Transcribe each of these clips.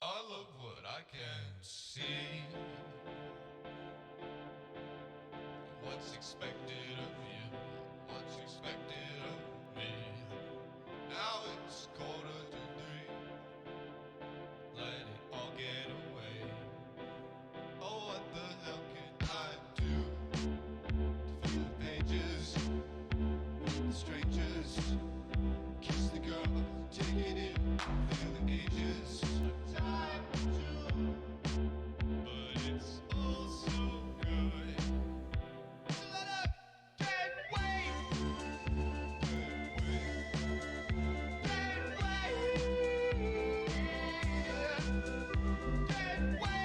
I love what I can see. What's expected of you? What's expected of me? Now it's 2:45. Let it all get away. Oh, what the hell can I do to fill the pages with the strangers? Kiss the girl, take it in, feel the ages. Time to, but it's all so good. So let up, can't wait, can't wait, can't wait, can't wait, can't wait.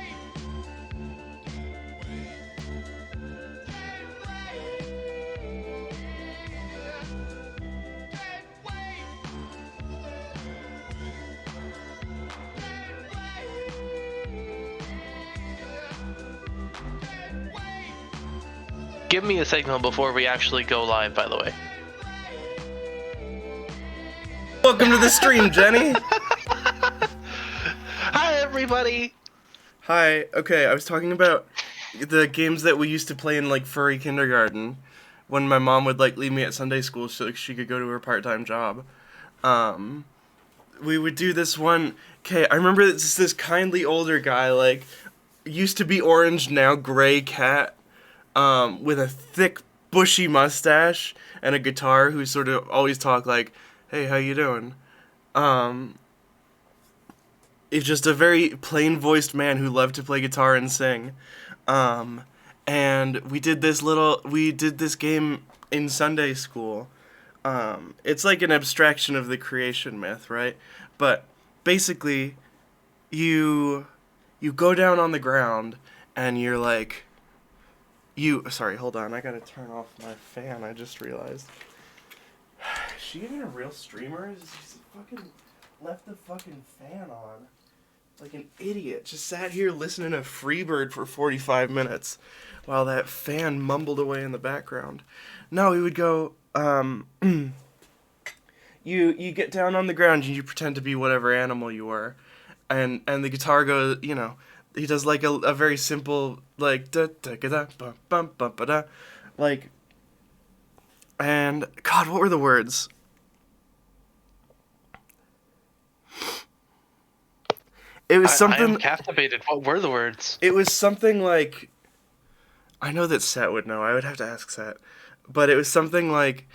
Give me a signal before we actually go live, by the way. Welcome to the stream, Jenny. Hi, everybody! Hi. Okay, I was talking about the games that we used to play in like furry kindergarten when my mom would like leave me at Sunday school so she could go to her part-time job. We would do this one. Okay, I remember this kindly older guy, like used to be orange, now gray cat, with a thick bushy mustache and a guitar, who sort of always talked like, "Hey, how you doing?" It's just a very plain-voiced man who loved to play guitar and sing. And we did this game in Sunday school. It's like an abstraction of the creation myth, right? But basically, you go down on the ground and you're like, sorry, hold on, I gotta turn off my fan. I just realized. Is she even a real streamer? She's fucking left the fucking fan on. Like an idiot. Just sat here listening to Freebird for 45 minutes while that fan mumbled away in the background. No, we would go, you get down on the ground and you pretend to be whatever animal you were. And the guitar goes, he does like a very simple, like, da da da da bum bum bum ba da. Like, and, God, what were the words? It was I something. am captivated. What were the words? It was something like, I know that Set would know. I would have to ask Set, but it was something like,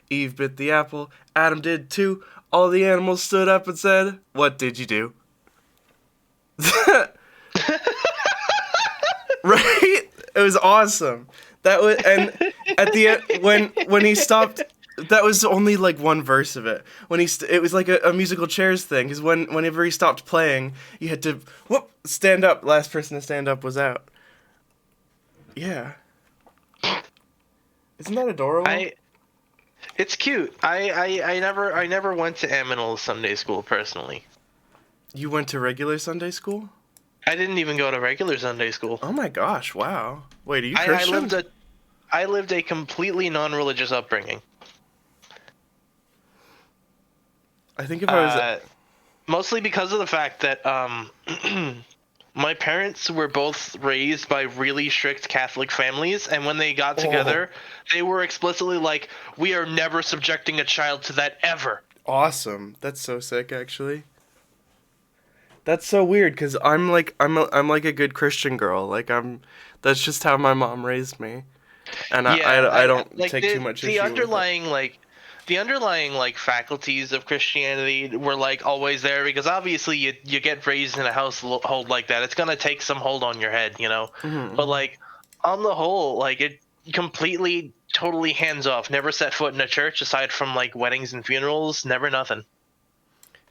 Eve bit the apple, Adam did too. All the animals stood up and said, "What did you do?" Right? It was awesome. That was, and at the end, when he stopped, that was only like one verse of it. It was like a musical chairs thing, because whenever he stopped playing, you had to stand up. Last person to stand up was out. Yeah. Isn't that adorable? It's cute. I never went to Aminal Sunday School personally. You went to regular Sunday school? I didn't even go to regular Sunday school. Oh my gosh! Wow. Wait, are you Christian? I lived a completely non-religious upbringing. I think if I was. Mostly because of the fact that my parents were both raised by really strict Catholic families, and when they got together, they were explicitly like, "We are never subjecting a child to that ever." Awesome. That's so sick, actually. That's so weird, because I'm like a good Christian girl. That's just how my mom raised me, and I don't like take too much issue the underlying like faculties of Christianity were like always there, because obviously you get raised in a household like that, it's gonna take some hold on your head, you know. Mm-hmm. But like on the whole, like it completely totally hands off. Never set foot in a church aside from like weddings and funerals. Never nothing.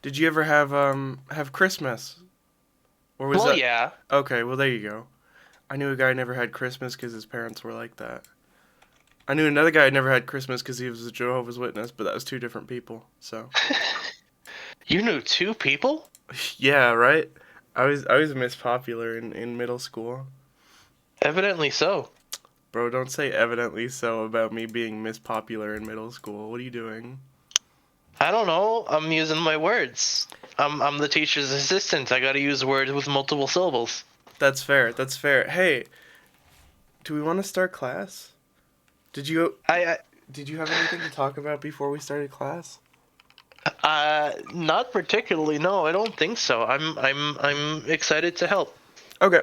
Did you ever have Christmas? Or was Well, that? yeah. Okay, well there you go. I knew a guy who never had Christmas because his parents were like that. I knew another guy who never had Christmas because he was a Jehovah's Witness, but that was two different people. So. You knew two people? Yeah, right. I was Miss Popular in middle school. Evidently so. Bro, don't say evidently so about me being Miss Popular in middle school. What are you doing? I don't know. I'm using my words. I'm the teacher's assistant. I got to use words with multiple syllables. That's fair. That's fair. Hey, do we want to start class? Did you I did you have anything to talk about before we started class? not particularly. No, I don't think so. I'm excited to help. Okay.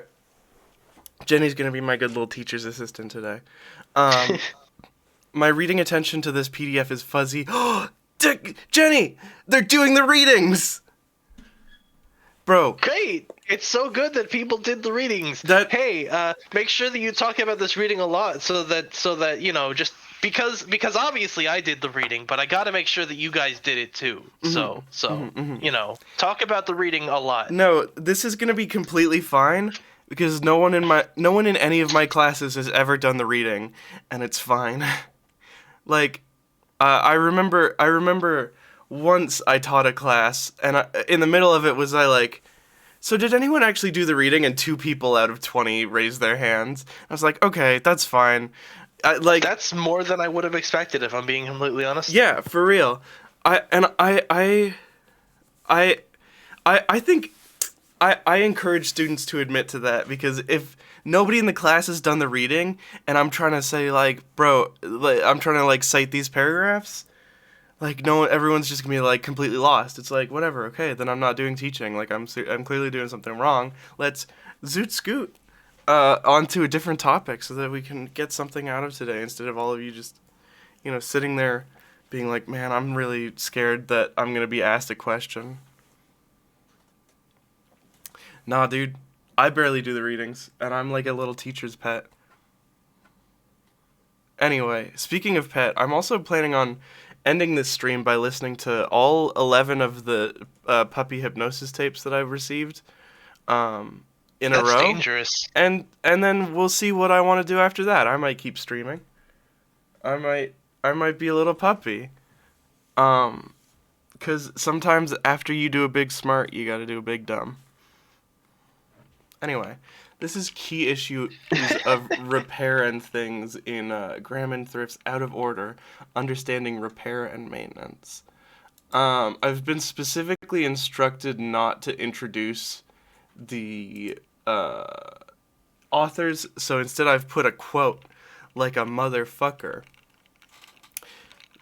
Jenny's gonna be my good little teacher's assistant today. Um, my reading attention to this PDF is fuzzy. Jenny, they're doing the readings, bro. Great! It's so good that people did the readings. That- Hey, make sure that you talk about this reading a lot, so that just because obviously I did the reading, but I got to make sure that you guys did it too. So talk about the reading a lot. No, this is gonna be completely fine because no one in any of my classes has ever done the reading, and it's fine. Like, I remember once I taught a class, and in the middle of it was so did anyone actually do the reading? And 2 people out of 20 raised their hands. I was like, okay, that's fine. That's more than I would have expected, if I'm being completely honest. Yeah, for real. I think I encourage students to admit to that, because if nobody in the class has done the reading and I'm trying to say bro, I'm trying to cite these paragraphs, everyone's just gonna be completely lost. It's whatever, okay, then I'm not doing teaching. I'm clearly doing something wrong. Let's zoot scoot onto a different topic so that we can get something out of today, instead of all of you just sitting there being like, man, I'm really scared that I'm gonna be asked a question. Nah, dude, I barely do the readings, and I'm like a little teacher's pet. Anyway, speaking of pet, I'm also planning on ending this stream by listening to all 11 of the puppy hypnosis tapes that I've received in a row. That's dangerous. And then we'll see what I want to do after that. I might keep streaming. I might be a little puppy. Because sometimes after you do a big smart, you gotta do a big dumb. Anyway, this is key issues of repair and things in Graham and Thrift's Out of Order, Understanding Repair and Maintenance. I've been specifically instructed not to introduce the authors, so instead I've put a quote, like a motherfucker.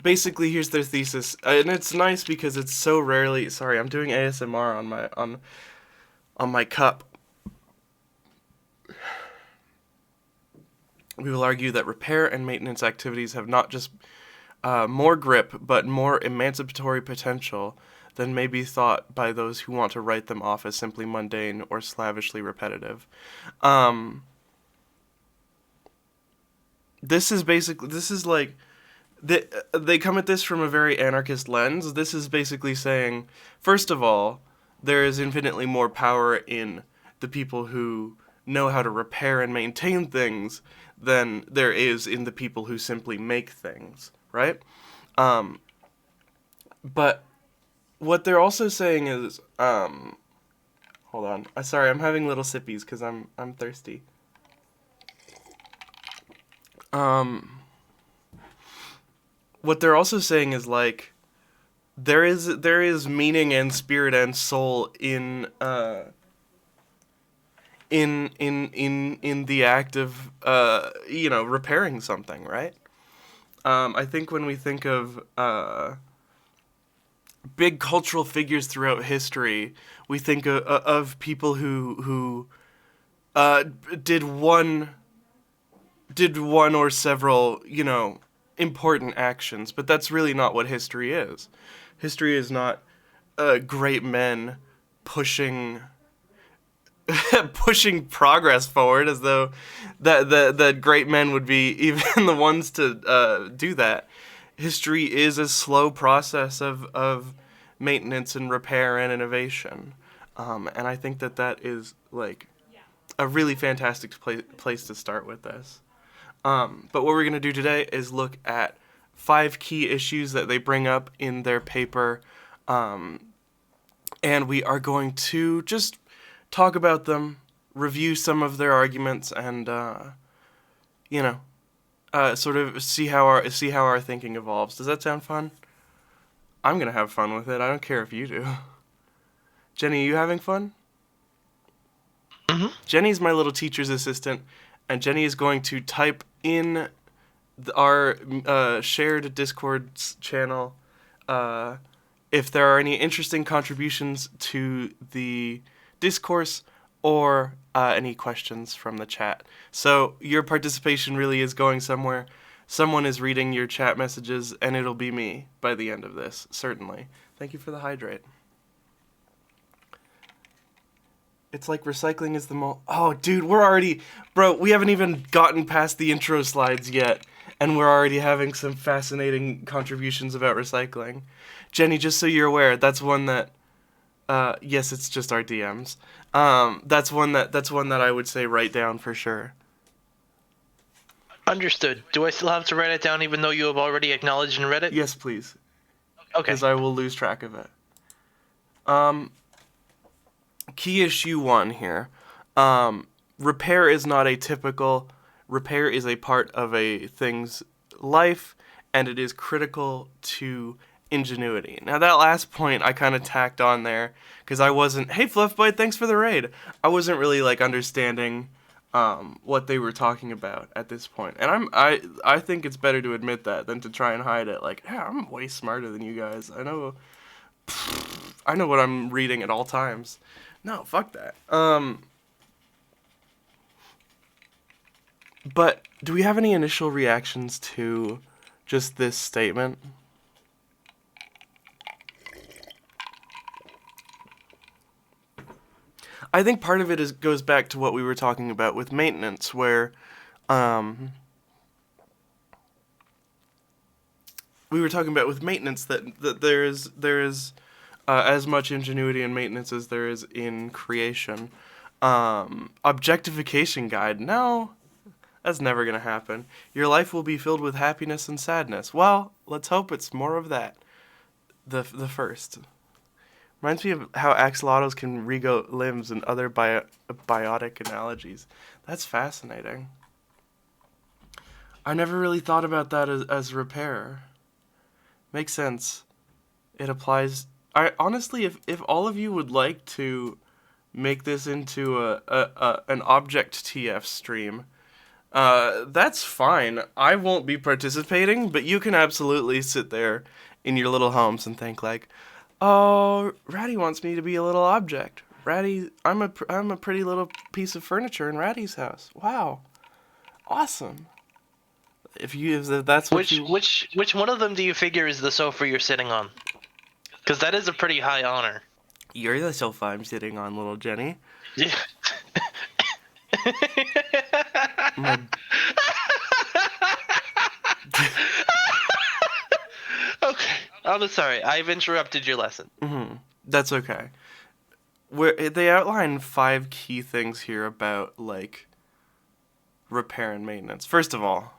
Basically, here's their thesis, and it's nice because it's so rarely... Sorry, I'm doing ASMR on my cup. We will argue that repair and maintenance activities have not just more grip, but more emancipatory potential than may be thought by those who want to write them off as simply mundane or slavishly repetitive. This is like... They come at this from a very anarchist lens. This is basically saying, first of all, there is infinitely more power in the people who know how to repair and maintain things than there is in the people who simply make things, right? But what they're also saying is, hold on. Sorry, I'm having little sippies because I'm thirsty. What they're also saying is there is meaning and spirit and soul in the act of repairing something, right? I think when we think of big cultural figures throughout history, we think of people who did one or several important actions, but that's really not what history is. History is not great men pushing progress forward, as though that great men would be even the ones to do that. History is a slow process of maintenance and repair and innovation, and I think that is a really fantastic place to start with this. But what we're going to do today is look at 5 key issues that they bring up in their paper, and we are going to just talk about them, review some of their arguments, and sort of see how our thinking evolves. Does that sound fun? I'm gonna have fun with it. I don't care if you do. Jenny, are you having fun? Mm-hmm. Jenny's my little teacher's assistant, and Jenny is going to type in our shared Discord channel if there are any interesting contributions to the discourse or any questions from the chat. So your participation really is going somewhere. Someone is reading your chat messages, and it'll be me by the end of this, certainly. Thank you for the hydrate. It's like recycling is the Oh, dude, we haven't even gotten past the intro slides yet, and we're already having some fascinating contributions about recycling. Jenny, just so you're aware, that's one that, yes, it's just our DMs. That's one that I would say write down for sure. Understood. Do I still have to write it down even though you have already acknowledged and read it? Yes, please. Okay. Because I will lose track of it. Key issue 1 here. Repair is not atypical. Repair is a part of a thing's life, and it is critical to ingenuity. Now, that last point I kind of tacked on there, because I wasn't, hey, Fluffbite, thanks for the raid. I wasn't really, understanding what they were talking about at this point. And I think it's better to admit that than to try and hide it. Yeah, I'm way smarter than you guys. I know what I'm reading at all times. No, fuck that. But do we have any initial reactions to just this statement? I think part of it goes back to what we were talking about with maintenance, where we were talking about with maintenance that there is as much ingenuity in maintenance as there is in creation. Objectification guide, no, that's never gonna happen. Your life will be filled with happiness and sadness. Well, let's hope it's more of that. The first. Reminds me of how axolotls can regrow limbs and other biotic analogies. That's fascinating. I never really thought about that as repair. Makes sense. It applies. Honestly, if all of you would like to make this into an object TF stream, that's fine. I won't be participating, but you can absolutely sit there in your little homes and think oh, Ratty wants me to be a little object. Ratty, I'm a pretty little piece of furniture in Ratty's house. Wow, awesome. If that's what which one of them do you figure is the sofa you're sitting on? Because that is a pretty high honor. You're the sofa I'm sitting on, little Jenny. Yeah. Okay, I'm sorry. I've interrupted your lesson. Mm-hmm. That's okay. They outline 5 key things here about, repair and maintenance. First of all...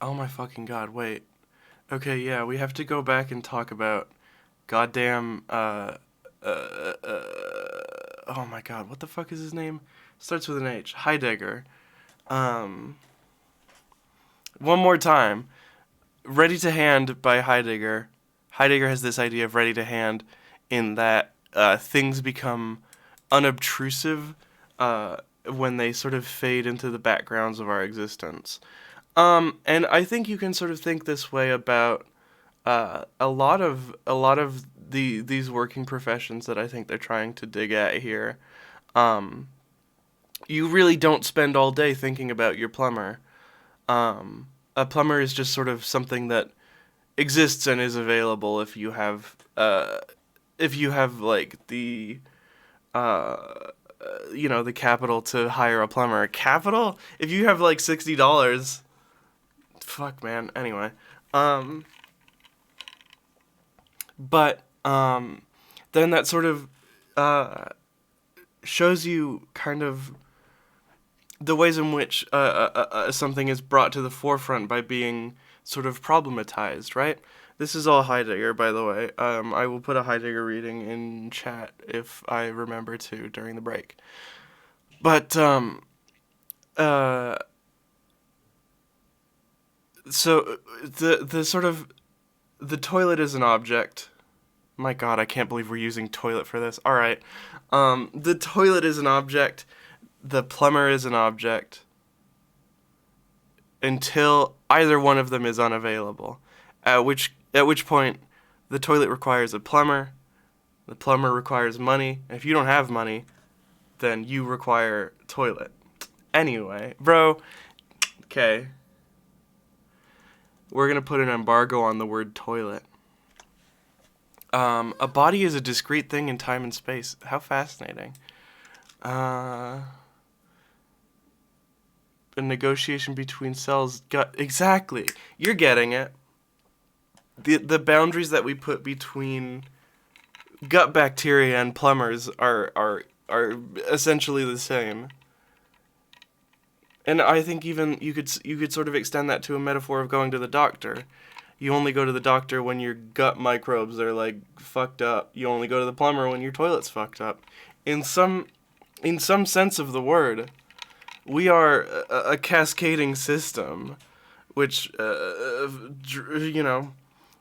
Oh my fucking god, wait. Okay, yeah, we have to go back and talk about goddamn, oh my god, what the fuck is his name? Starts with an H. Heidegger. One more time. Ready to Hand by Heidegger. Heidegger has this idea of ready to hand in that things become unobtrusive when they sort of fade into the backgrounds of our existence. And I think you can sort of think this way about a lot of these working professions that I think they're trying to dig at here. You really don't spend all day thinking about your plumber. A plumber is just sort of something that exists and is available if you have the the capital to hire a plumber. Capital? If you have $60. Fuck, man. Anyway. But then that sort of shows you kind of the ways in which something is brought to the forefront by being sort of problematized, right? This is all Heidegger, by the way. I will put a Heidegger reading in chat if I remember to during the break. But So the sort of the toilet is an object. My God, I can't believe we're using toilet for this. All right, the toilet is an object. The plumber is an object. Until either one of them is unavailable, at which point the toilet requires a plumber. The plumber requires money. And if you don't have money, then you require toilet. Anyway, bro. Okay. We're gonna put an embargo on the word toilet. A body is a discrete thing in time and space. How fascinating. A negotiation between cells. Exactly. You're getting it. The boundaries that we put between gut bacteria and plumbers are essentially the same. And I think even you could sort of extend that to a metaphor of going to the doctor. You only go to the doctor when your gut microbes are like fucked up. You only go to the plumber when your toilet's fucked up. In some sense of the word, we are a cascading system, which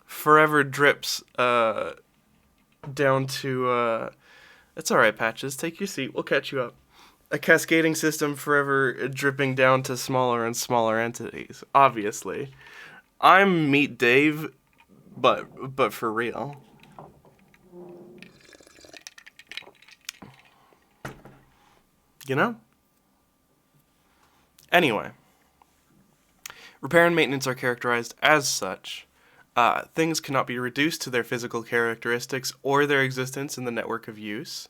forever drips down to. It's all right, Patches. Take your seat. We'll catch you up. A cascading system forever dripping down to smaller and smaller entities. Obviously, I'm Meat Dave, but for real. You know? Anyway. Repair and maintenance are characterized as such. Things cannot be reduced to their physical characteristics or their existence in the network of use.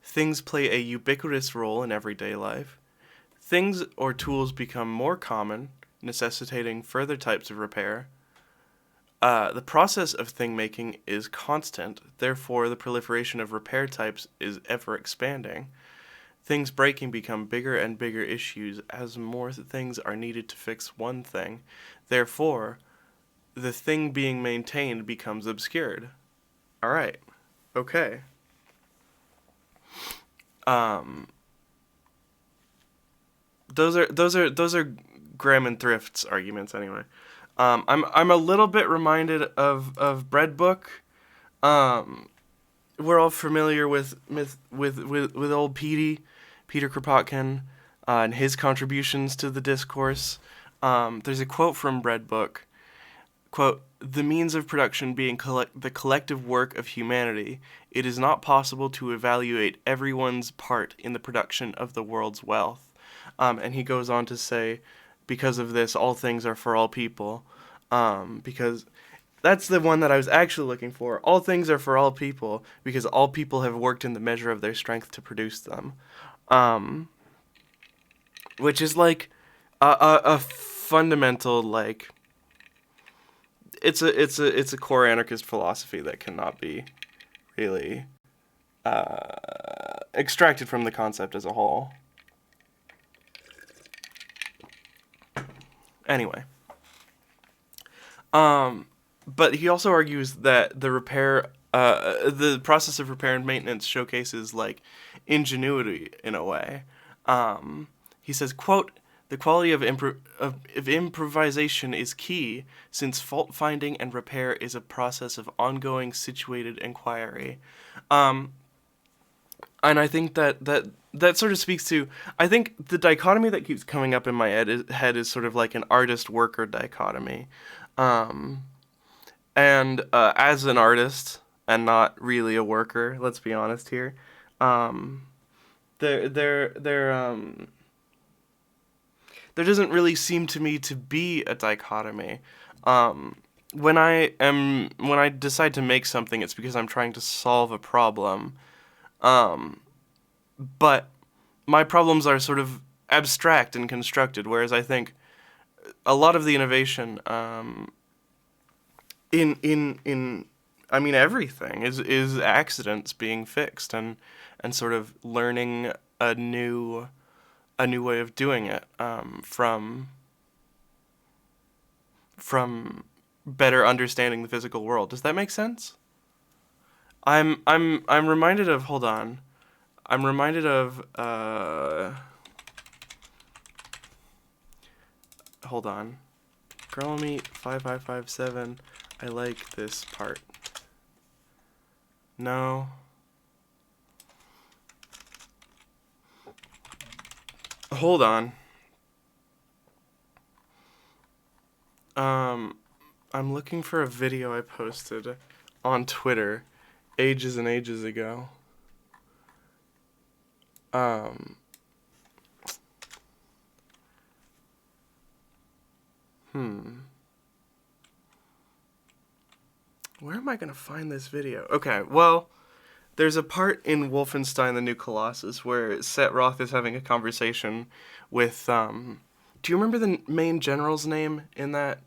Things play a ubiquitous role in everyday life. Things or tools become more common, necessitating further types of repair. The process of thing-making is constant, therefore the proliferation of repair types is ever expanding. Things breaking become bigger and bigger issues as more things are needed to fix one thing. Therefore, the thing being maintained becomes obscured. All right. Okay. Those are Graham and Thrift's arguments anyway. I'm a little bit reminded of Bread Book. We're all familiar with old Peter Kropotkin, and his contributions to the discourse. There's a quote from Bread Book. Quote, "The means of production being the collective work of humanity, it is not possible to evaluate everyone's part in the production of the world's wealth." And he goes on to say, because of this, all things are for all people. Because that's the one that I was actually looking for. All things are for all people, because all people have worked in the measure of their strength to produce them. Which is like a fundamental, like, it's a core anarchist philosophy that cannot be really extracted from the concept as a whole. Anyway, but he also argues that the process of repair and maintenance showcases like ingenuity in a way. He says, quote, "The quality of improvisation is key, since fault finding and repair is a process of ongoing situated inquiry." And I think that sort of speaks to, I think the dichotomy that keeps coming up in my head is sort of like an artist-worker dichotomy. And as an artist, and not really a worker, let's be honest here, there doesn't really seem to me to be a dichotomy. When I decide to make something, it's because I'm trying to solve a problem. But my problems are sort of abstract and constructed, whereas I think a lot of the innovation in everything is accidents being fixed and sort of learning a new way of doing it from better understanding the physical world. Does that make sense? I'm reminded of, hold on. I'm reminded of hold on. Girlmeet5557, I like this part. No. Hold on. I'm looking for a video I posted on Twitter ages and ages ago. Where am I gonna find this video? Okay, well, there's a part in Wolfenstein: The New Colossus where Set Roth is having a conversation with, do you remember the main general's name in that?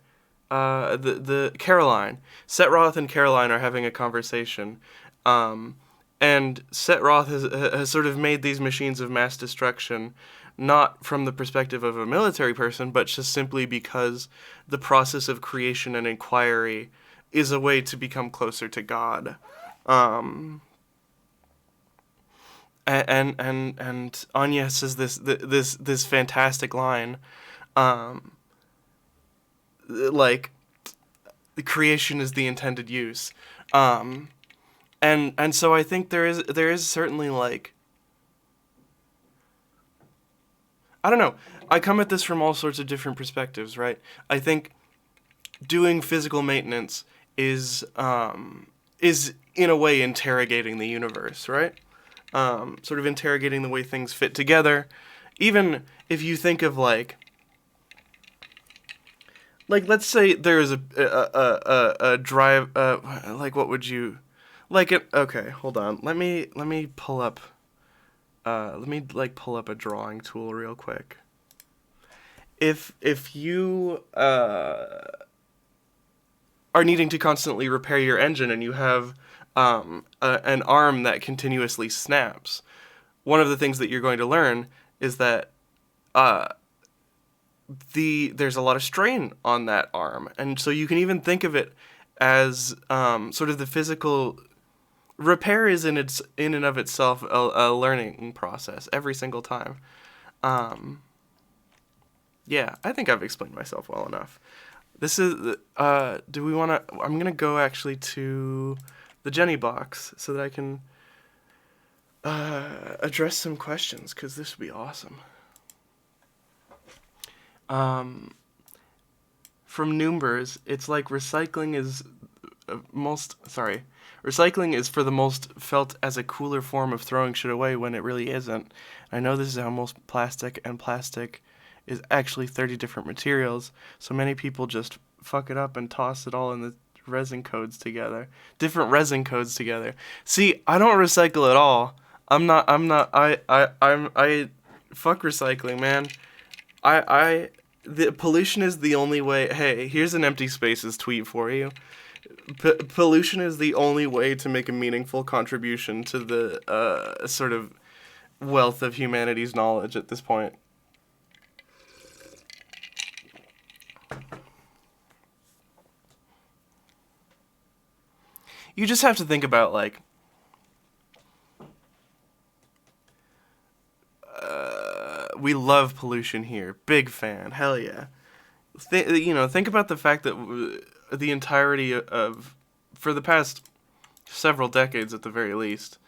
The Caroline. Set Roth and Caroline are having a conversation. And Set Roth has sort of made these machines of mass destruction, not from the perspective of a military person, but just simply because the process of creation and inquiry is a way to become closer to God. And Anya says this fantastic line, like, the creation is the intended use, and so I think there is certainly, like, I don't know, I come at this from all sorts of different perspectives, right? I think doing physical maintenance is in a way interrogating the universe, right? Sort of interrogating the way things fit together. Even if you think of, like let's say there is a drive, like, what would you, like, it, okay, hold on, let me pull up, pull up a drawing tool real quick. If you, are needing to constantly repair your engine and you have an arm that continuously snaps, one of the things that you're going to learn is that there's a lot of strain on that arm, and so you can even think of it as sort of the physical repair is in and of itself a learning process every single time. Yeah, I think I've explained myself well enough. This is, do we want to, I'm going to go actually to the Jenny box so that I can address some questions, because this would be awesome. From Noombers, it's like recycling is for the most felt as a cooler form of throwing shit away when it really isn't. I know this is how most plastic is actually 30 different materials, so many people just fuck it up and toss it all in the different resin codes together. See, I don't recycle at all. I fuck recycling, man. The pollution is the only way. Hey, here's an Empty Spaces tweet for you. Pollution is the only way to make a meaningful contribution to the sort of wealth of humanity's knowledge at this point. You just have to think about, like, we love pollution here. Big fan. Hell yeah. Think about the fact that the entirety of, for the past several decades at the very least,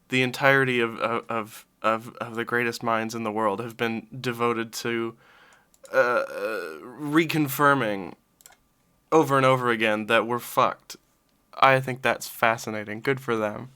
the entirety of the greatest minds in the world have been devoted to reconfirming over and over again that we're fucked. I think that's fascinating. Good for them.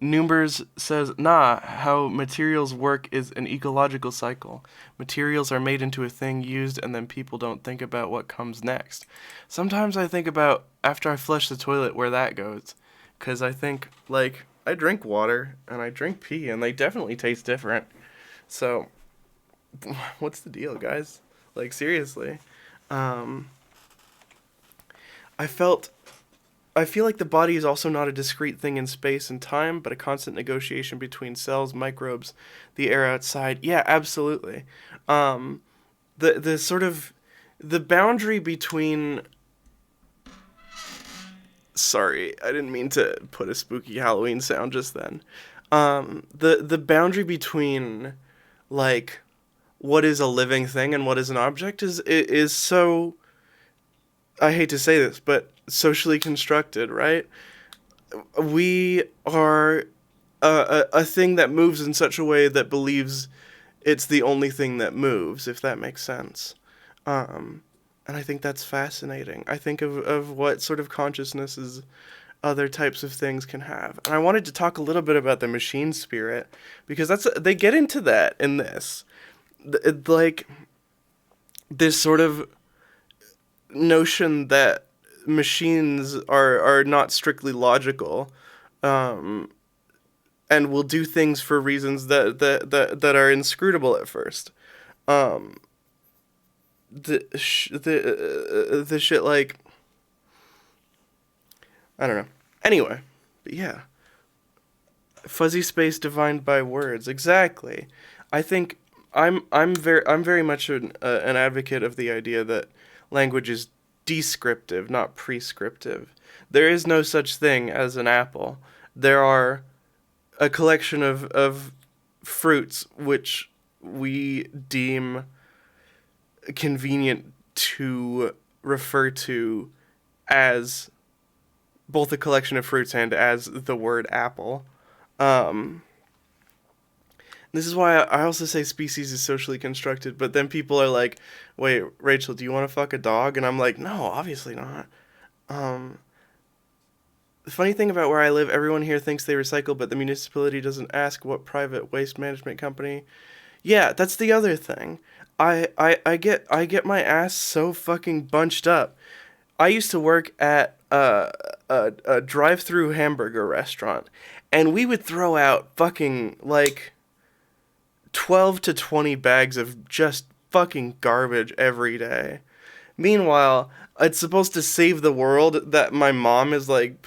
Noombers says, how materials work is an ecological cycle. Materials are made into a thing, used, and then people don't think about what comes next. Sometimes I think about, after I flush the toilet, where that goes. Because I think, like, I drink water, and I drink pee, and they definitely taste different. So, what's the deal, guys? Like, seriously. I feel like the body is also not a discrete thing in space and time, but a constant negotiation between cells, microbes, the air outside. Yeah, absolutely. The sort of, the boundary between, sorry, I didn't mean to put a spooky Halloween sound just then. The boundary between, like, what is a living thing and what is an object is so, I hate to say this, but socially constructed, right? We are a thing that moves in such a way that believes it's the only thing that moves, if that makes sense. And I think that's fascinating. I think of what sort of consciousnesses other types of things can have. And I wanted to talk a little bit about the machine spirit, because they get into that in this. Like, this sort of notion that machines are not strictly logical, and will do things for reasons that are inscrutable at first. The shit, like, I don't know. Anyway, but yeah, fuzzy space defined by words. Exactly. I think I'm very much an advocate of the idea that language is descriptive, not prescriptive. There is no such thing as an apple. There are a collection of fruits which we deem convenient to refer to as both a collection of fruits and as the word apple. This is why I also say species is socially constructed, but then people are like, wait, Rachel, do you want to fuck a dog? And I'm like, no, obviously not. The funny thing about where I live, everyone here thinks they recycle, but the municipality doesn't ask what private waste management company. Yeah, that's the other thing. I get my ass so fucking bunched up. I used to work at a drive-through hamburger restaurant, and we would throw out fucking, like, 12 to 20 bags of just fucking garbage every day. Meanwhile, it's supposed to save the world that my mom is, like,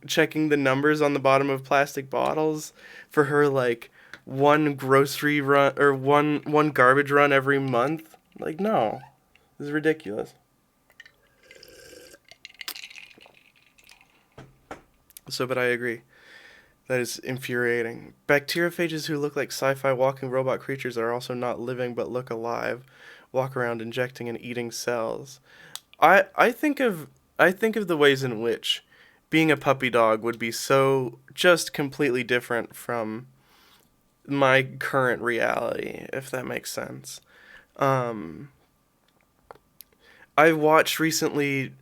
checking the numbers on the bottom of plastic bottles for her, like, one grocery run, or one garbage run every month. Like, no. This is ridiculous. So, but I agree. That is infuriating. Bacteriophages who look like sci-fi walking robot creatures are also not living but look alive, walk around injecting and eating cells. I think of the ways in which being a puppy dog would be so just completely different from my current reality, if that makes sense. I watched recently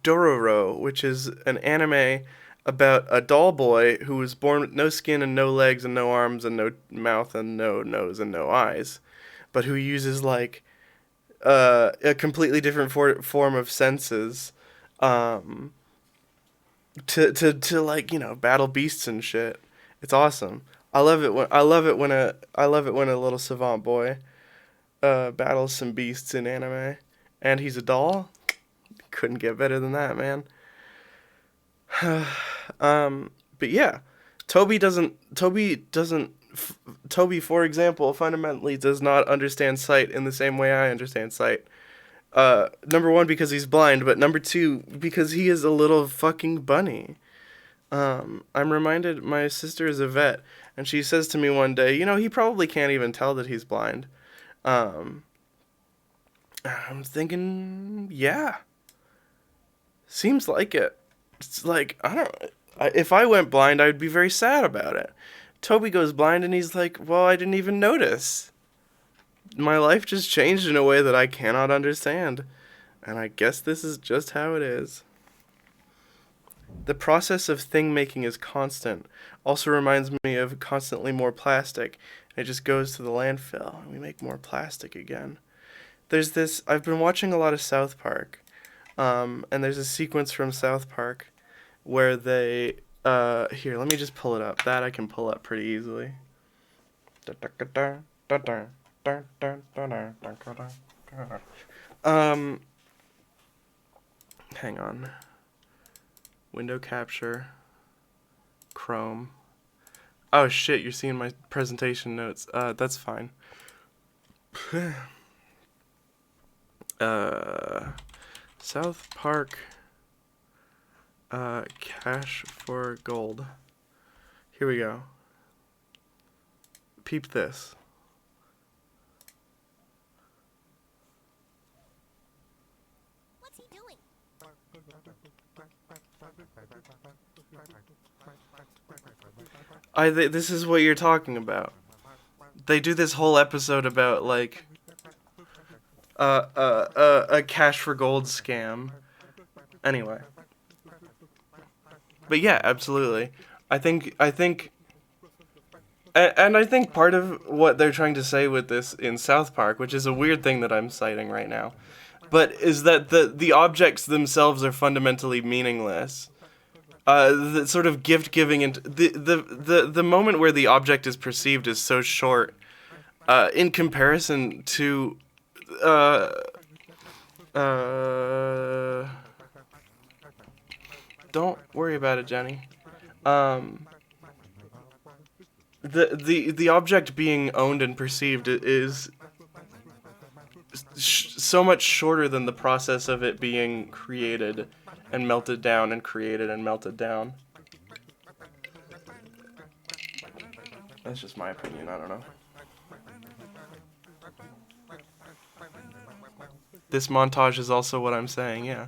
Dororo, which is an anime about a doll boy who was born with no skin and no legs and no arms and no mouth and no nose and no eyes, but who uses, like, a completely different form of senses to like, battle beasts and shit. It's awesome. I love it when a little savant boy battles some beasts in anime, and he's a doll. Couldn't get better than that, man. But yeah, Toby, for example, fundamentally does not understand sight in the same way I understand sight. Number one, because he's blind, but number two, because he is a little fucking bunny. I'm reminded, my sister is a vet, and she says to me one day, he probably can't even tell that he's blind. I'm thinking, yeah. Seems like it. It's like, I don't know. If I went blind, I'd be very sad about it. Toby goes blind and he's like, well, I didn't even notice. My life just changed in a way that I cannot understand. And I guess this is just how it is. The process of thing making is constant. Also reminds me of constantly more plastic. It just goes to the landfill and we make more plastic again. There's this, I've been watching a lot of South Park. And there's a sequence from South Park where they, here, let me just pull it up. That I can pull up pretty easily. Hang on. Window capture. Chrome. Oh shit, you're seeing my presentation notes. That's fine. South Park Cash for Gold. Here we go. Peep this. This is what you're talking about. They do this whole episode about like a cash for gold scam. Anyway. But yeah, absolutely. I think and I think part of what they're trying to say with this in South Park, which is a weird thing that I'm citing right now, but is that the objects themselves are fundamentally meaningless. The sort of gift giving and the moment where the object is perceived is so short, in comparison to, don't worry about it, Jenny. The object being owned and perceived is so much shorter than the process of it being created and melted down and created and melted down. That's just my opinion, I don't know. This montage is also what I'm saying, yeah.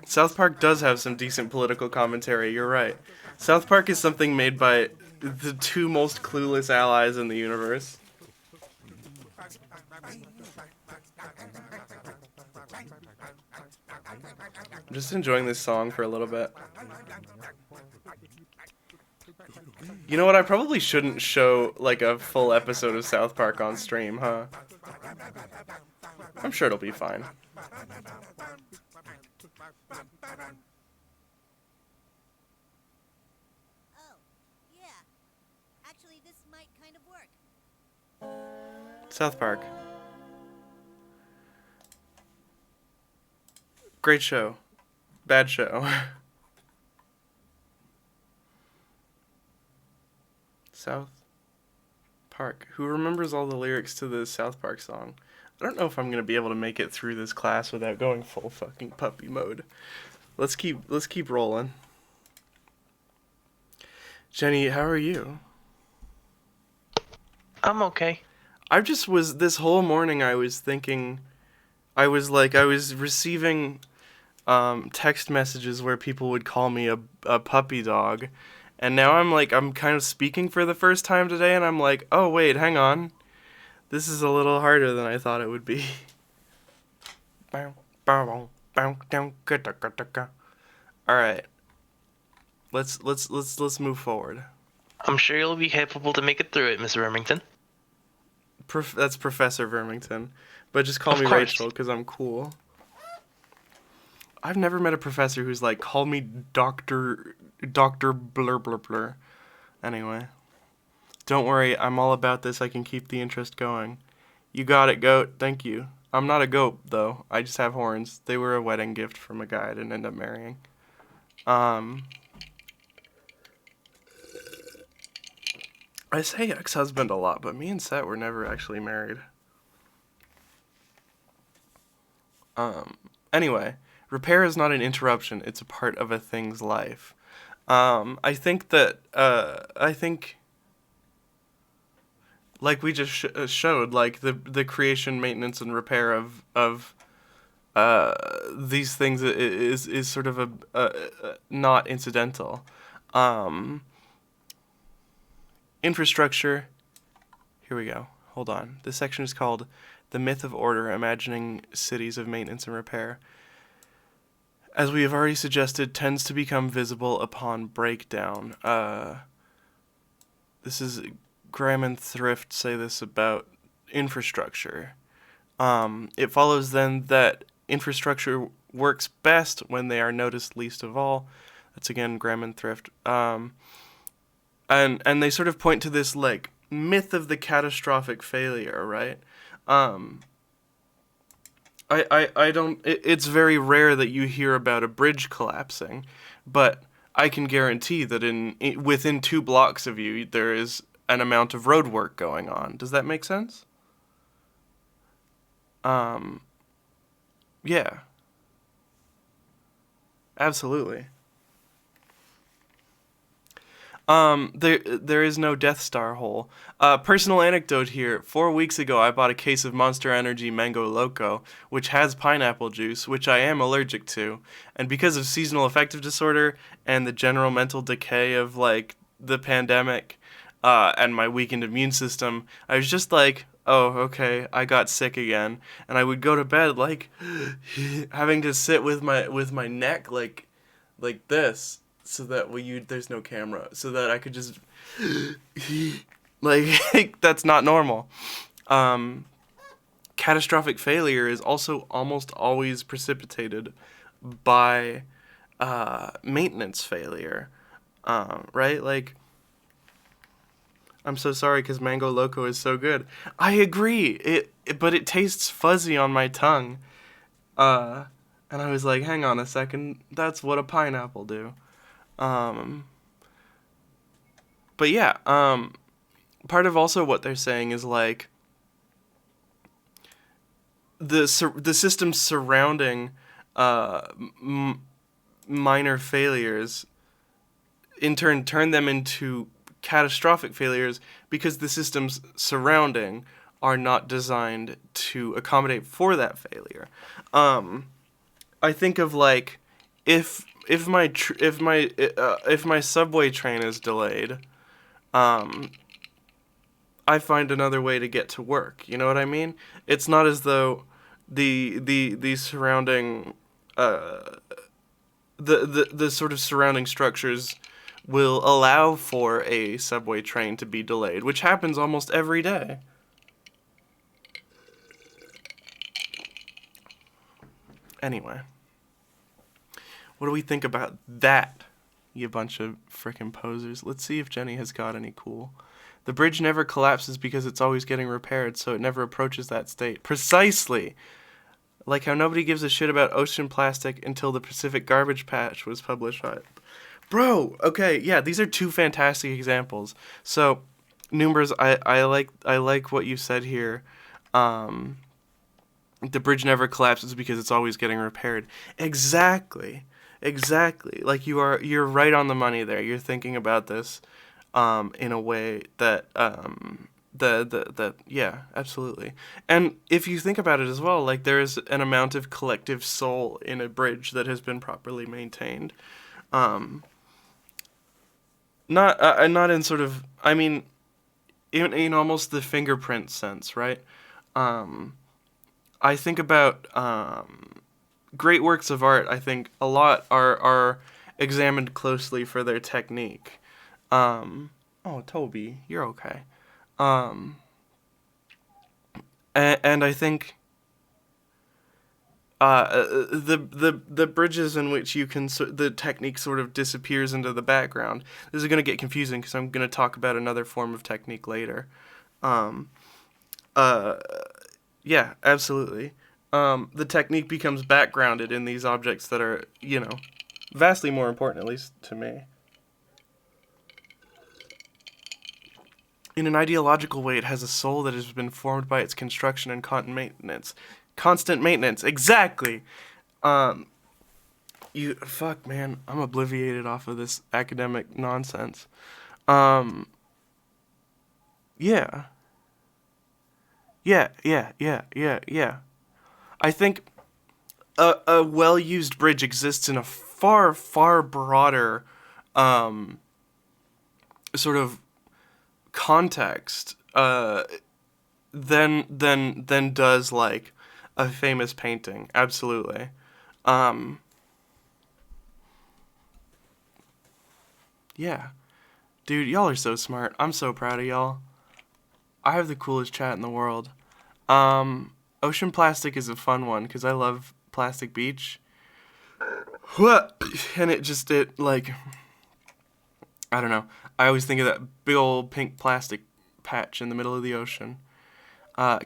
South Park does have some decent political commentary, you're right. South Park is something made by the two most clueless allies in the universe. I'm just enjoying this song for a little bit. You know what, I probably shouldn't show like a full episode of South Park on stream, huh? I'm sure it'll be fine. South Park. Great show. Bad show. South Park. Who remembers all the lyrics to the South Park song? I don't know if I'm gonna be able to make it through this class without going full fucking puppy mode. Let's keep rolling. Jenny, how are you? I'm okay. This whole morning I was thinking, I was receiving text messages where people would call me a puppy dog, and now I'm kind of speaking for the first time today, and I'm like, oh wait, hang on, this is a little harder than I thought it would be. All right, let's move forward. I'm sure you'll be capable to make it through it, Miss Remington. That's Professor Vermington, but just call me Rachel because I'm cool. I've never met a professor who's like, call me Dr. Blur Blur Blur. Anyway, don't worry, I'm all about this. I can keep the interest going. You got it, goat. Thank you. I'm not a goat though. I just have horns. They were a wedding gift from a guy I didn't end up marrying. I say ex-husband a lot, but me and Seth were never actually married. Anyway, repair is not an interruption, it's a part of a thing's life. I think like we just showed, like the creation, maintenance, and repair of these things is sort of a not incidental. Infrastructure. Here we go. Hold on. This section is called The Myth of Order, Imagining Cities of Maintenance and Repair. As we have already suggested, tends to become visible upon breakdown. This is Graham and Thrift say this about infrastructure. It follows then that infrastructure works best when they are noticed least of all. That's again Graham and Thrift. And they sort of point to this like myth of the catastrophic failure, right? It's very rare that you hear about a bridge collapsing, but I can guarantee that within 2 blocks of you there is an amount of road work going on. Does that make sense? Yeah. There is no Death Star hole. Personal anecdote here. 4 weeks ago, I bought a case of Monster Energy Mango Loco, which has pineapple juice, which I am allergic to, and because of seasonal affective disorder and the general mental decay of like the pandemic, and my weakened immune system, I was just like, oh, okay, I got sick again, and I would go to bed like having to sit with my neck like this, so that there's no camera, so that I could just like that's not normal. Catastrophic failure is also almost always precipitated by maintenance failure, right? Like, I'm so sorry because Mango Loco is so good. I agree. But it tastes fuzzy on my tongue. And I was like, hang on a second, that's what a pineapple do. But yeah, part of also what they're saying is like the systems surrounding minor failures in turn turn them into catastrophic failures because the systems surrounding are not designed to accommodate for that failure. I think of like if my subway train is delayed, I find another way to get to work. You know what I mean? It's not as though the surrounding the sort of surrounding structures will allow for a subway train to be delayed, which happens almost every day. Anyway, what do we think about that, you bunch of frickin' posers? Let's see if Jenny has got any cool. The bridge never collapses because it's always getting repaired, so it never approaches that state. Precisely! Like how nobody gives a shit about ocean plastic until the Pacific Garbage Patch was published. Bro, okay, yeah, these are two fantastic examples. So, Noombers, I like what you said here. The bridge never collapses because it's always getting repaired. Exactly. Like you're right on the money there. You're thinking about this in a way that yeah, absolutely. And if you think about it as well, like there is an amount of collective soul in a bridge that has been properly maintained. Not in sort of, I mean, in almost the fingerprint sense, right? I think about great works of art. I think a lot are examined closely for their technique. Oh, Toby, you're okay. And I think the bridges in which you can the technique sort of disappears into the background. This is going to get confusing because I'm going to talk about another form of technique later. Yeah, absolutely. The technique becomes backgrounded in these objects that are, vastly more important, at least to me. In an ideological way, it has a soul that has been formed by its construction and constant maintenance. Constant maintenance, exactly! Fuck, man, I'm obliviated off of this academic nonsense. Yeah. Yeah. I think a well-used bridge exists in a far, far broader sort of context than does like a famous painting. Absolutely. Yeah. Dude, y'all are so smart. I'm so proud of y'all. I have the coolest chat in the world. Ocean plastic is a fun one because I love Plastic Beach. And I don't know. I always think of that big old pink plastic patch in the middle of the ocean.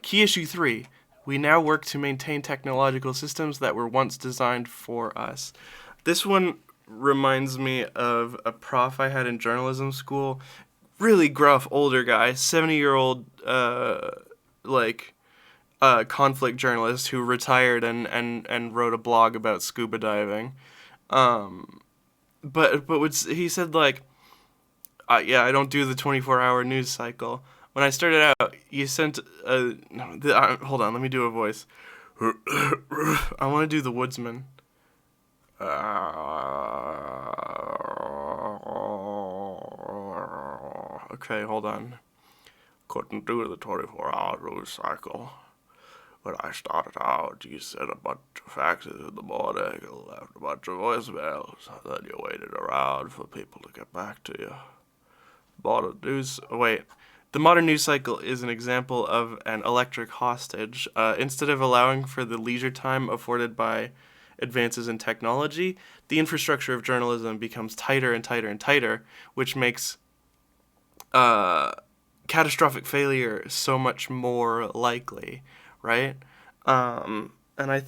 Key issue 3. We now work to maintain technological systems that were once designed for us. This one reminds me of a prof I had in journalism school. Really gruff older guy, 70-year-old conflict journalist who retired and wrote a blog about scuba diving. But he said like yeah, I don't do the 24-hour news cycle. When I started out, you sent hold on, let me do a voice. I want to do the woodsman. Okay, hold on. Couldn't do the 24-hour news cycle. When I started out, you said a bunch of faxes in the morning, and left a bunch of voicemails, then you waited around for people to get back to you. The modern news cycle is an example of an electric hostage. Instead of allowing for the leisure time afforded by advances in technology, the infrastructure of journalism becomes tighter and tighter and tighter, which makes catastrophic failure so much more likely, right? And I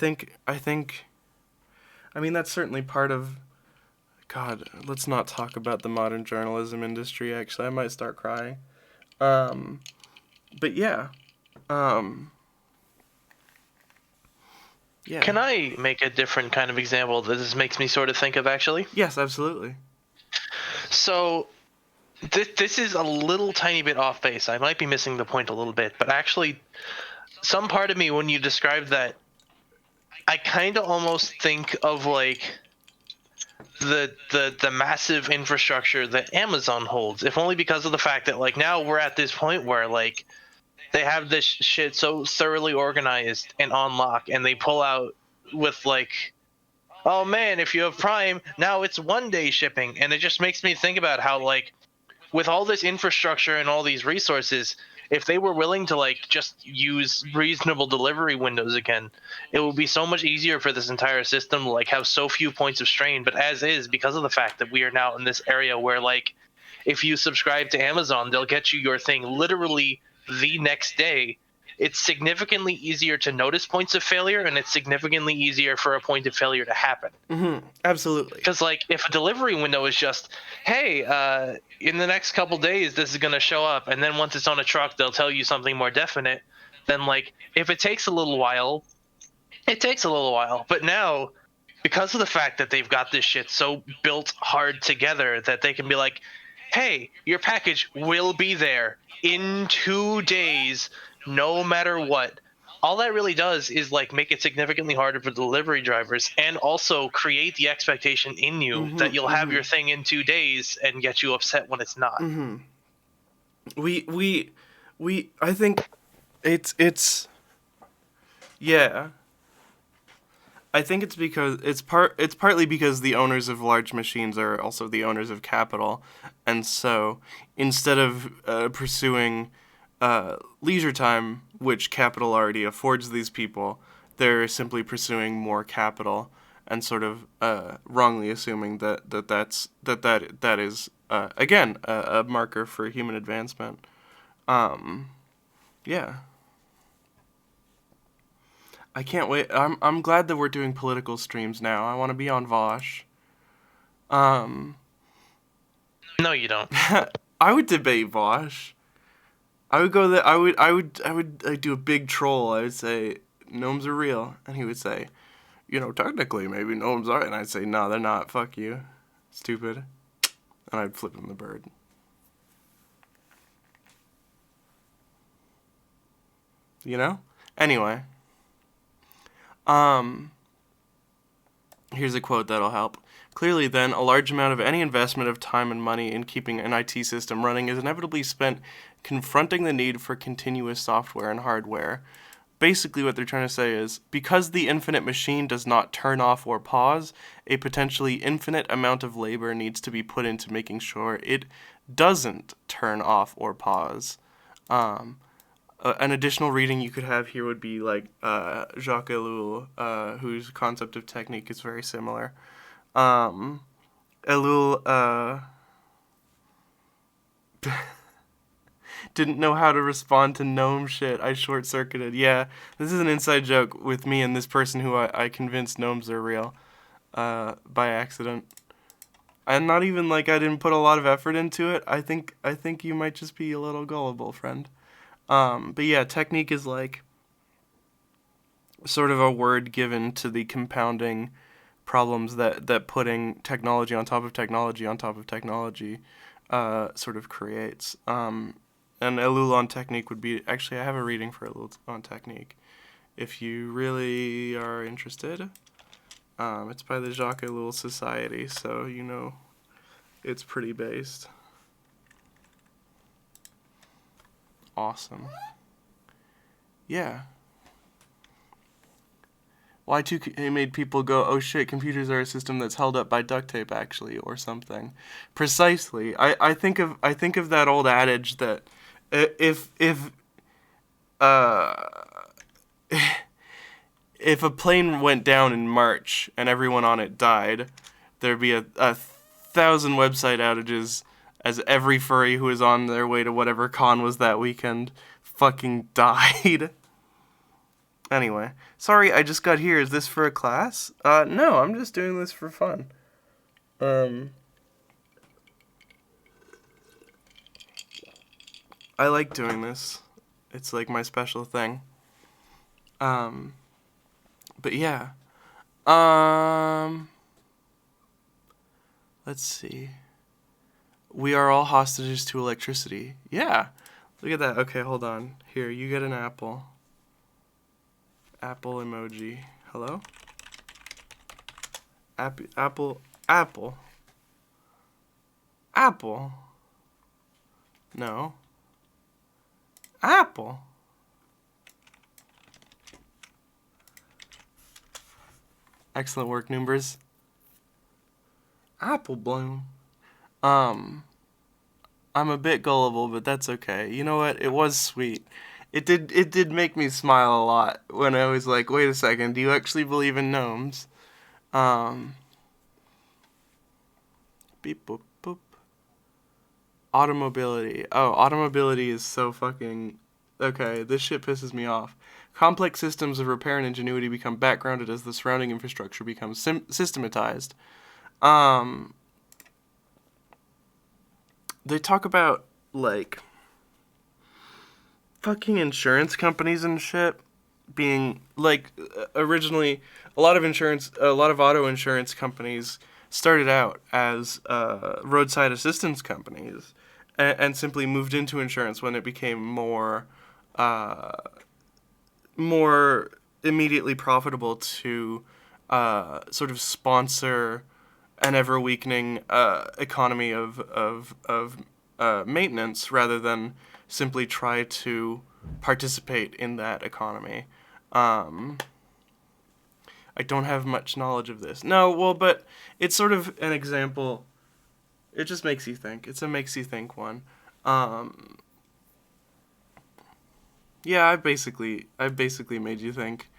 mean, that's certainly part of. God, let's not talk about the modern journalism industry. Actually, I might start crying. But yeah. Yeah. Can I make a different kind of example that this makes me sort of think of, actually? Yes, absolutely. So, this is a little tiny bit off base. I might be missing the point a little bit, but actually, some part of me, when you described that, I kind of almost think of, like, the massive infrastructure that Amazon holds, if only because of the fact that, like, now we're at this point where, like, they have this shit so thoroughly organized and on lock, and they pull out with, like, oh man, if you have Prime, now it's 1-day shipping. And it just makes me think about how, like, with all this infrastructure and all these resources, if they were willing to, like, just use reasonable delivery windows again, it would be so much easier for this entire system to, like, have so few points of strain. But as is, because of the fact that we are now in this area where, like, if you subscribe to Amazon, they'll get you your thing literally the next day. It's significantly easier to notice points of failure, and it's significantly easier for a point of failure to happen. Mm-hmm. Absolutely. Because, like, if a delivery window is just, hey, in the next couple days, this is going to show up, and then once it's on a truck, they'll tell you something more definite, then, like, if it takes a little while, it takes a little while. But now, because of the fact that they've got this shit so built hard together that they can be like, hey, your package will be there in 2 days, no matter what. All that really does is, like, make it significantly harder for delivery drivers, and also create the expectation in you that you'll have your thing in 2 days and get you upset when it's not. I think it's yeah. I think it's because it's partly because the owners of large machines are also the owners of capital, and so instead of pursuing leisure time, which capital already affords these people, they're simply pursuing more capital and sort of wrongly assuming that is again a marker for human advancement. Yeah. I can't wait. I'm glad that we're doing political streams now. I want to be on Vosh. No, you don't. I would debate Vosh. I would go there. I'd do a big troll. I would say gnomes are real, and he would say, technically maybe gnomes are, and I'd say no, they're not. Fuck you, stupid, and I'd flip him the bird. Anyway. Here's a quote that'll help. Clearly, then, a large amount of any investment of time and money in keeping an IT system running is inevitably spent confronting the need for continuous software and hardware. Basically, what they're trying to say is, because the infinite machine does not turn off or pause, a potentially infinite amount of labor needs to be put into making sure it doesn't turn off or pause. An additional reading you could have here would be like Jacques Ellul, whose concept of technique is very similar. Ellul didn't know how to respond to gnome shit. I short-circuited. Yeah, this is an inside joke with me and this person who I convinced gnomes are real by accident. And not even like I didn't put a lot of effort into it. I think you might just be a little gullible, friend. But yeah, technique is like sort of a word given to the compounding problems that putting technology on top of technology on top of technology sort of creates. And Elulon technique would be, actually I have a reading for Elulon technique if you really are interested. It's by the Jacques Ellul Society, so you know it's pretty based. Awesome. Yeah. Y2K made people go, oh shit, computers are a system that's held up by duct tape, actually, or something. Precisely. I think of that old adage that if uh if a plane went down in March and everyone on it died, there'd be a 1,000 website outages as every furry who was on their way to whatever con was that weekend fucking died. Anyway, sorry, I just got here. Is this for a class? No, I'm just doing this for fun. I like doing this. It's like my special thing. But yeah. Let's see. We are all hostages to electricity. Yeah. Look at that. Okay, hold on. Here, you get an apple. Apple emoji. Hello? Apple. Apple. No. Apple. Excellent work, Noombers. Apple bloom. I'm a bit gullible, but that's okay. You know what? It was sweet. It did make me smile a lot when I was like, wait a second, do you actually believe in gnomes? Beep boop boop. Automobility. Oh, automobility is so fucking... Okay, this shit pisses me off. Complex systems of repair and ingenuity become backgrounded as the surrounding infrastructure becomes systematized. They talk about, like, fucking insurance companies and shit being, like, originally, a lot of auto insurance companies started out as roadside assistance companies and simply moved into insurance when it became more immediately profitable to sort of sponsor an ever weakening economy of maintenance rather than simply try to participate in that economy. I don't have much knowledge of this. No, well, but it's sort of an example. It just makes you think. It's a makes you think one. Yeah, I basically made you think.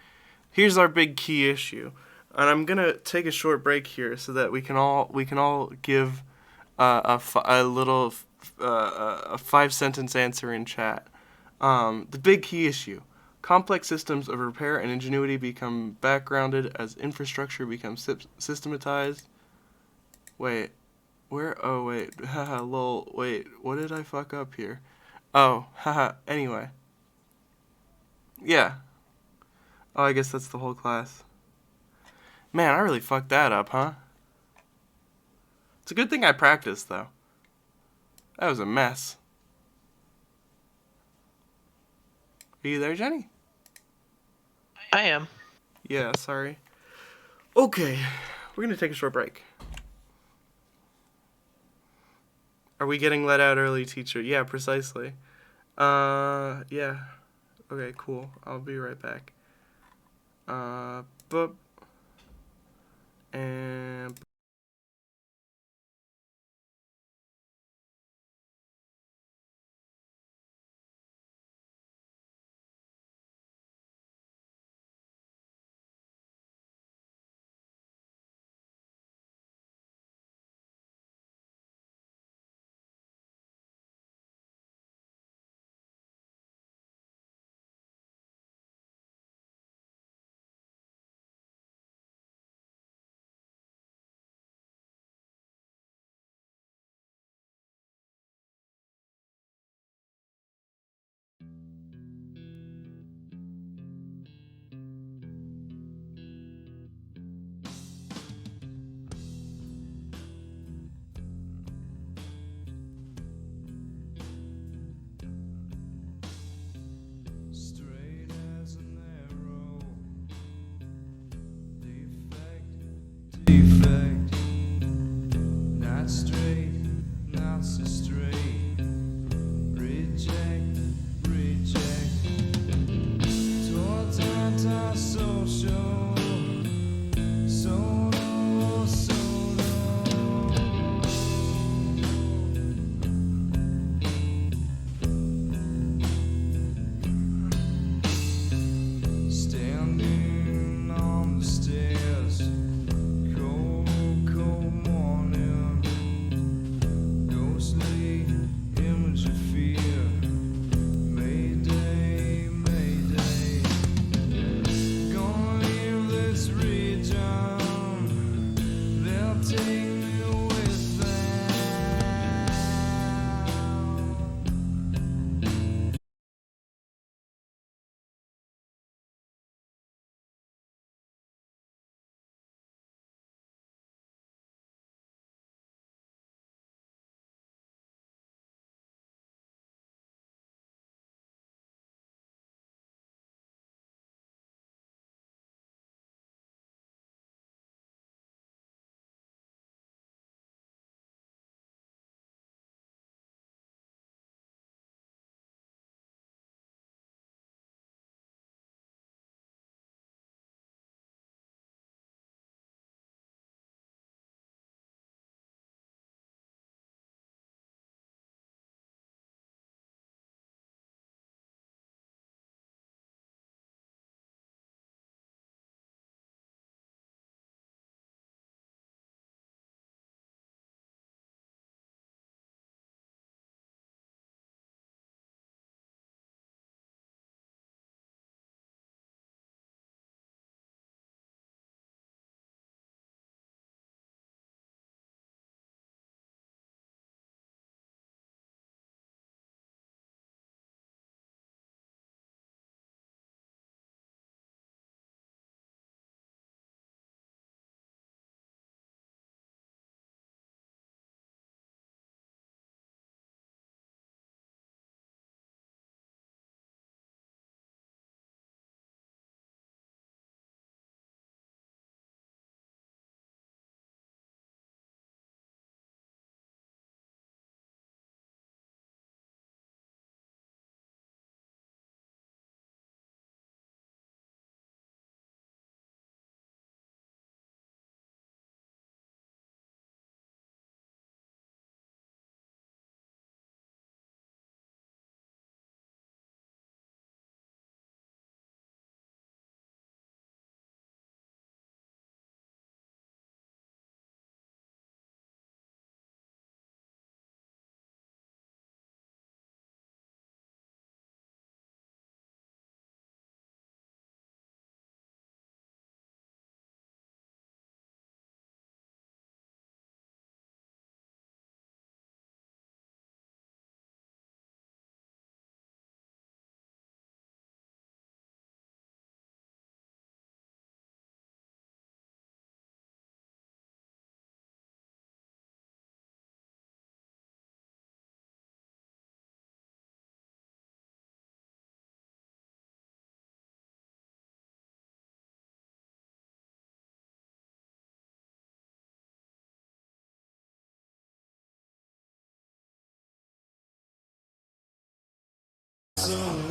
Here's our big key issue, and I'm gonna take a short break here so that we can all give a little a 5-sentence answer in chat. The big key issue: complex systems of repair and ingenuity become backgrounded as infrastructure becomes systematized. Wait, where? Oh wait, haha, lol. Wait, what did I fuck up here? Oh, haha. Anyway. Yeah. Oh, I guess that's the whole class. Man, I really fucked that up, huh? It's a good thing I practiced, though. That was a mess. Are you there, Jenny? I am. Yeah, sorry. Okay, we're gonna take a short break. Are we getting let out early, teacher? Yeah, precisely. Yeah. Okay, cool. I'll be right back. Boop. And...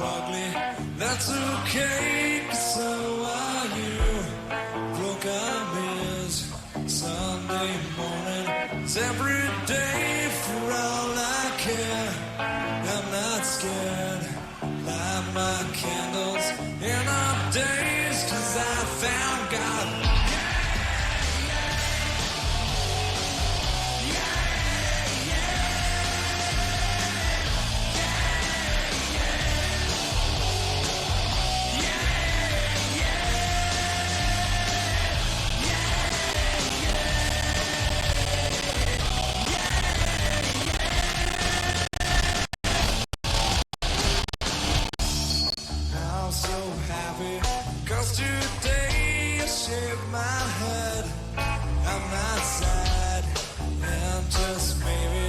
ugly, that's okay, 'cause so are you. Broke arm is Sunday morning, it's every day for all I care. I'm not scared, light my candles in our days, 'cause I found God. I'm so happy, 'cause today I shaved my head. I'm not sad, and just maybe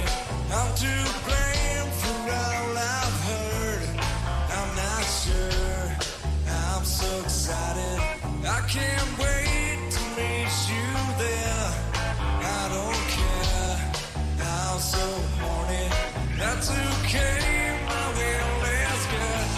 I'm to blame for all I've heard. I'm not sure, I'm so excited, I can't wait to meet you there. I don't care, I'm so horny, that's okay, my will is good.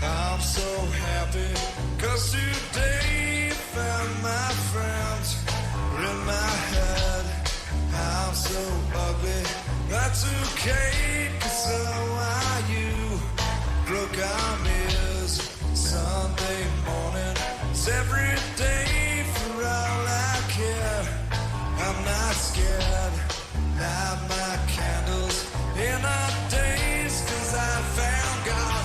I'm so happy, 'cause today found my friends in my head. I'm so ugly, that's okay, 'cause so are you. Broke arm is Sunday morning, it's every day for all I care. I'm not scared, light my candles in our days, 'cause I found God.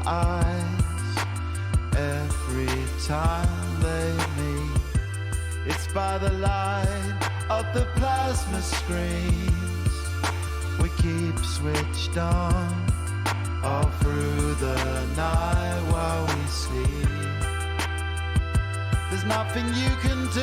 eyes every time they meet. It's by the light of the plasma screens we keep switched on all through the night while we sleep. There's nothing you can do.